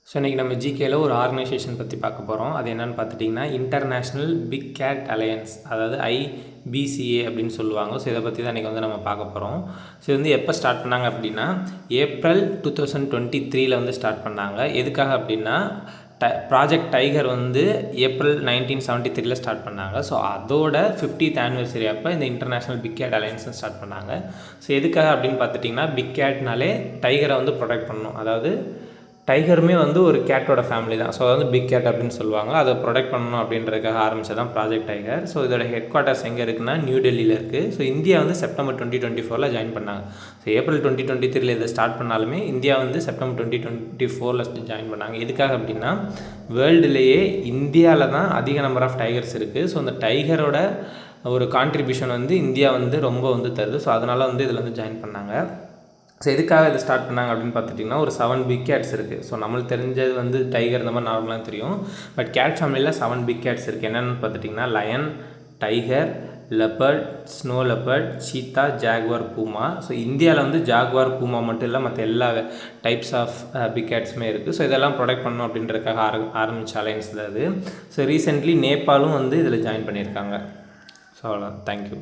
So இன்றைக்கி நம்ம ஜிகேயில் ஒரு ஆர்கனைசேஷன் பற்றி பார்க்க போகிறோம். அது என்னென்னு பார்த்துட்டிங்கன்னா இன்டர்நேஷ்னல் பிக் கேட் அலையன்ஸ், அதாவது IBCA அப்படின்னு சொல்லுவாங்க. ஸோ இதை பற்றி தான் இன்றைக்கி வந்து நம்ம பார்க்க போகிறோம். ஸோ இது வந்து எப்போ ஸ்டார்ட் பண்ணாங்க அப்படின்னா ஏப்ரல் 2023 வந்து ஸ்டார்ட் பண்ணாங்க. எதுக்காக அப்படின்னா ப்ராஜெக்ட் டைகர் வந்து ஏப்ரல் 1973 ஸ்டார்ட் பண்ணாங்க. ஸோ அதோட 50th ஆனிவர்சரி அப்போ இந்த international big cat alliance start பண்ணாங்க. ஸோ எதுக்காக அப்படின்னு பார்த்துட்டிங்கன்னா பிக் கேட்னாலே டைகரை வந்து ப்ரொடெக்ட் பண்ணணும். அதாவது டைகருமே வந்து ஒரு கேட்டோட ஃபேமிலி தான். ஸோ வந்து பிக் கேட் அப்படின்னு சொல்லுவாங்க. அதை ப்ரொடெக்ட் பண்ணணும் அப்படின்றதுக்காக ஆரம்பிச்சது தான் ப்ராஜெக்ட் டைகர். ஸோ இதோட ஹெட் குவார்ட்டர்ஸ் எங்கே இருக்குன்னா நியூ டெல்லியில் இருக்குது. ஸோ இந்தியா வந்து செப்டம்பர் 2024 ஜாயின் பண்ணாங்க. ஸோ ஏப்ரல் 2023 இதை ஸ்டார்ட் பண்ணாலுமே இந்தியா வந்து செப்டம்பர் 2024 ஜாயின் பண்ணாங்க. எதுக்காக அப்படின்னா வேர்ல்டுலேயே இந்தியாவில் தான் அதிக நம்பர் ஆஃப் டைகர்ஸ் இருக்குது. ஸோ அந்த டைகரோட ஒரு கான்ட்ரிபியூஷன் வந்து இந்தியா வந்து ரொம்ப வந்து தருது. ஸோ அதனால் வந்து இதில் வந்து ஜாயின் பண்ணாங்க. ஸோ எதுக்காக இதை ஸ்டார்ட் பண்ணாங்க அப்படின்னு பார்த்துட்டிங்கன்னா ஒரு 7 பிக் கேட்ஸ் இருக்குது. ஸோ நம்மளுக்கு தெரிஞ்சது வந்து டைகர் இந்த மாதிரி நார்மலாக தெரியும். பட் கேட் ஃபேமிலியில் 7 பிக் கேட்ஸ் இருக்குது. என்னென்னு பார்த்துட்டிங்கன்னா lion, tiger, leopard, snow leopard, cheetah, jaguar, puma. So இந்தியாவில் வந்து ஜாகுவார், பூமா மட்டும் இல்லை, மற்ற எல்லா டைப்ஸ் ஆஃப் பிக் கேட்ஸுமே இருக்குது. ஸோ இதெல்லாம் ப்ரொடெக்ட் பண்ணணும் அப்படின்றதுக்காக ஆரம்பித்த அலைன்ஸ் தான் அது. ஸோ ரீசெண்ட்லி நேபாளும் வந்து இதில் ஜாயின் பண்ணியிருக்காங்க. ஸோ அவ்வளோ. தேங்க்யூ.